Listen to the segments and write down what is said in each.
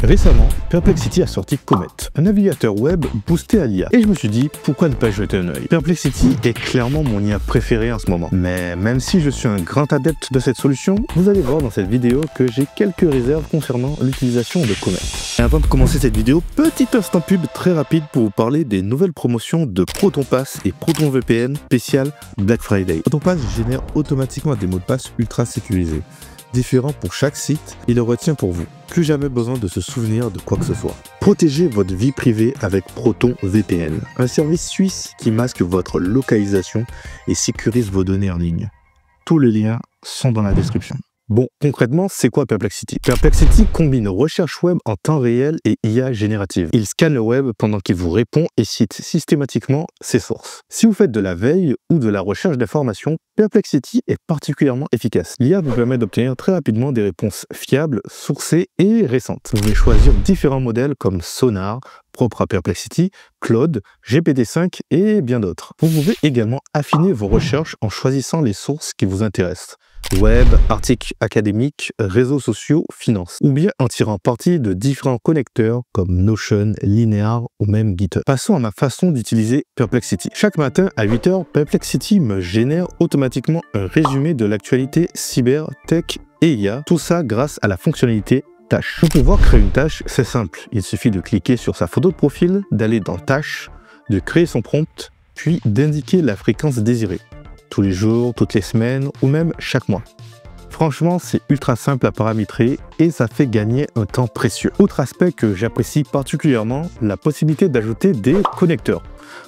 Récemment, Perplexity a sorti Comet, un navigateur web boosté à l'IA. Et je me suis dit, pourquoi ne pas jeter un œil? Perplexity est clairement mon IA préférée en ce moment. Mais même si je suis un grand adepte de cette solution, vous allez voir dans cette vidéo que j'ai quelques réserves concernant l'utilisation de Comet. Et avant de commencer cette vidéo, petit instant pub très rapide pour vous parler des nouvelles promotions de ProtonPass et ProtonVPN spécial Black Friday. ProtonPass génère automatiquement des mots de passe ultra sécurisés, différent pour chaque site et le retient pour vous. Plus jamais besoin de se souvenir de quoi que ce soit. Protégez votre vie privée avec ProtonVPN, un service suisse qui masque votre localisation et sécurise vos données en ligne. Tous les liens sont dans la description. Bon, concrètement, c'est quoi Perplexity? Perplexity combine recherche web en temps réel et IA générative. Il scanne le web pendant qu'il vous répond et cite systématiquement ses sources. Si vous faites de la veille ou de la recherche d'informations, Perplexity est particulièrement efficace. L'IA vous permet d'obtenir très rapidement des réponses fiables, sourcées et récentes. Vous pouvez choisir différents modèles comme Sonar, propre à Perplexity, Claude, GPT-5 et bien d'autres. Vous pouvez également affiner vos recherches en choisissant les sources qui vous intéressent. Web, articles académiques, réseaux sociaux, finances, ou bien en tirant parti de différents connecteurs comme Notion, Linear ou même GitHub. Passons à ma façon d'utiliser Perplexity. Chaque matin à 8 h, Perplexity me génère automatiquement un résumé de l'actualité cyber, tech et IA, tout ça grâce à la fonctionnalité tâche. Pour pouvoir créer une tâche, c'est simple. Il suffit de cliquer sur sa photo de profil, d'aller dans tâches, de créer son prompt, puis d'indiquer la fréquence désirée. Tous les jours, toutes les semaines ou même chaque mois. Franchement, c'est ultra simple à paramétrer et ça fait gagner un temps précieux. Autre aspect que j'apprécie particulièrement, la possibilité d'ajouter des connecteurs.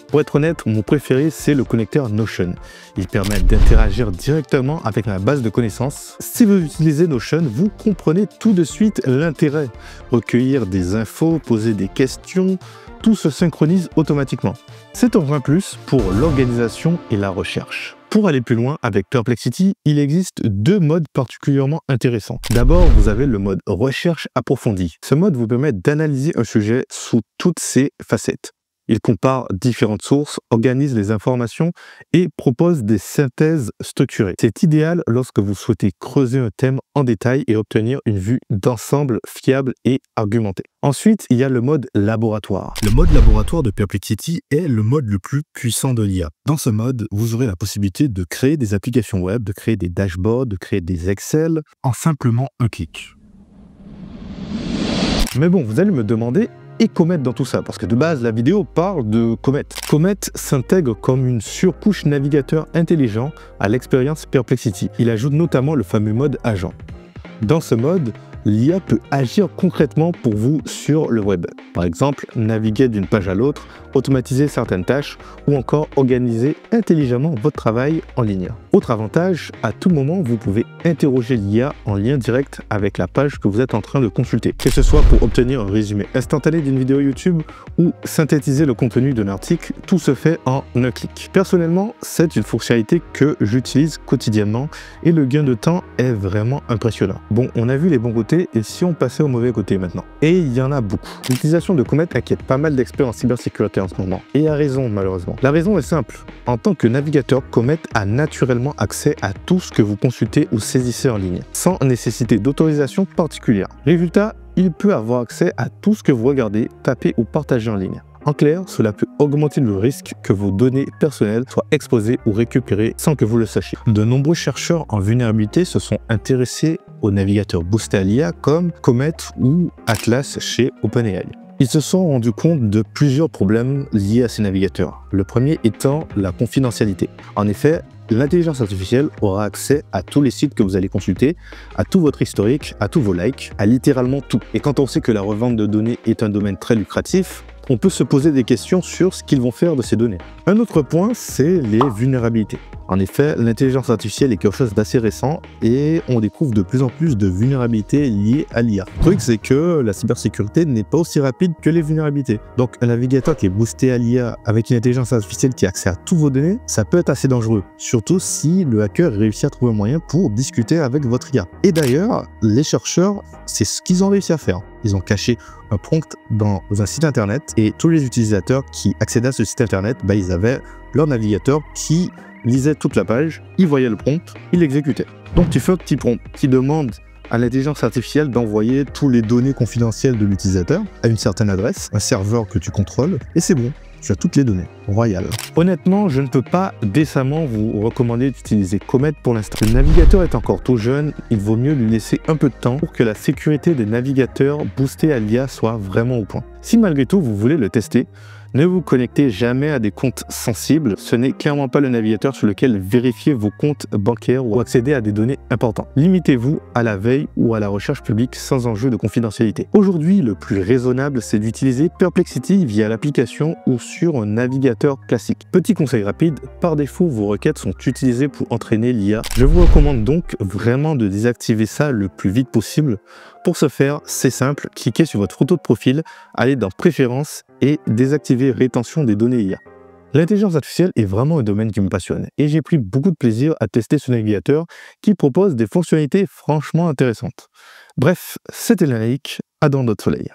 Pour être honnête, mon préféré, c'est le connecteur Notion. Il permet d'interagir directement avec ma base de connaissances. Si vous utilisez Notion, vous comprenez tout de suite l'intérêt. Recueillir des infos, poser des questions, tout se synchronise automatiquement. C'est un vrai plus pour l'organisation et la recherche. Pour aller plus loin avec Perplexity, il existe deux modes particulièrement intéressants. D'abord, vous avez le mode recherche approfondie. Ce mode vous permet d'analyser un sujet sous toutes ses facettes. Il compare différentes sources, organise les informations et propose des synthèses structurées. C'est idéal lorsque vous souhaitez creuser un thème en détail et obtenir une vue d'ensemble fiable et argumentée. Ensuite, il y a le mode laboratoire. Le mode laboratoire de Perplexity est le mode le plus puissant de l'IA. Dans ce mode, vous aurez la possibilité de créer des applications web, de créer des dashboards, de créer des Excel en simplement un clic. Mais bon, vous allez me demander, et Comet dans tout ça, parce que de base la vidéo parle de Comet. Comet s'intègre comme une surcouche navigateur intelligent à l'expérience Perplexity. Il ajoute notamment le fameux mode agent. Dans ce mode, l'IA peut agir concrètement pour vous sur le web. Par exemple, naviguer d'une page à l'autre, automatiser certaines tâches ou encore organiser intelligemment votre travail en ligne. Autre avantage, à tout moment, vous pouvez interroger l'IA en lien direct avec la page que vous êtes en train de consulter. Que ce soit pour obtenir un résumé instantané d'une vidéo YouTube ou synthétiser le contenu d'un article, tout se fait en un clic. Personnellement, c'est une fonctionnalité que j'utilise quotidiennement et le gain de temps est vraiment impressionnant. Bon, on a vu les bons côtés et si on passait au mauvais côté maintenant? Et il y en a beaucoup. L'utilisation de Comet inquiète pas mal d'experts en cybersécurité en ce moment. Et à raison, malheureusement. La raison est simple. En tant que navigateur, Comet a naturellement accès à tout ce que vous consultez ou saisissez en ligne, sans nécessité d'autorisation particulière. Résultat, il peut avoir accès à tout ce que vous regardez, tapez ou partagez en ligne. En clair, cela peut augmenter le risque que vos données personnelles soient exposées ou récupérées sans que vous le sachiez. De nombreux chercheurs en vulnérabilité se sont intéressés aux navigateurs boostés à l'IA comme Comet ou Atlas chez OpenAI. Ils se sont rendus compte de plusieurs problèmes liés à ces navigateurs. Le premier étant la confidentialité. En effet, l'intelligence artificielle aura accès à tous les sites que vous allez consulter, à tout votre historique, à tous vos likes, à littéralement tout. Et quand on sait que la revente de données est un domaine très lucratif, on peut se poser des questions sur ce qu'ils vont faire de ces données. Un autre point, c'est les vulnérabilités. En effet, l'intelligence artificielle est quelque chose d'assez récent et on découvre de plus en plus de vulnérabilités liées à l'IA. Le truc, c'est que la cybersécurité n'est pas aussi rapide que les vulnérabilités. Donc, un navigateur qui est boosté à l'IA avec une intelligence artificielle qui a accès à toutes vos données, ça peut être assez dangereux. Surtout si le hacker réussit à trouver un moyen pour discuter avec votre IA. Et d'ailleurs, les chercheurs, c'est ce qu'ils ont réussi à faire. Ils ont caché un prompt dans un site internet et tous les utilisateurs qui accédaient à ce site internet, ils avaient leur navigateur qui lisait toute la page, il voyait le prompt, il l'exécutait. Donc tu fais un petit prompt qui demande à l'intelligence artificielle d'envoyer tous les données confidentielles de l'utilisateur à une certaine adresse, un serveur que tu contrôles, et c'est bon. Tu as toutes les données. Royal. Honnêtement, je ne peux pas décemment vous recommander d'utiliser Comet pour l'instant. Le navigateur est encore tout jeune, il vaut mieux lui laisser un peu de temps pour que la sécurité des navigateurs boostés à l'IA soit vraiment au point. Si malgré tout vous voulez le tester, ne vous connectez jamais à des comptes sensibles. Ce n'est clairement pas le navigateur sur lequel vérifier vos comptes bancaires ou accéder à des données importantes. Limitez-vous à la veille ou à la recherche publique sans enjeu de confidentialité. Aujourd'hui, le plus raisonnable, c'est d'utiliser Perplexity via l'application ou sur un navigateur classique. Petit conseil rapide, par défaut, vos requêtes sont utilisées pour entraîner l'IA. Je vous recommande donc vraiment de désactiver ça le plus vite possible. Pour ce faire, c'est simple, cliquez sur votre photo de profil, allez dans Préférences et désactiver Rétention des données IA. L'intelligence artificielle est vraiment un domaine qui me passionne et j'ai pris beaucoup de plaisir à tester ce navigateur qui propose des fonctionnalités franchement intéressantes. Bref, c'était l'analyse, à dans d'autres soleils.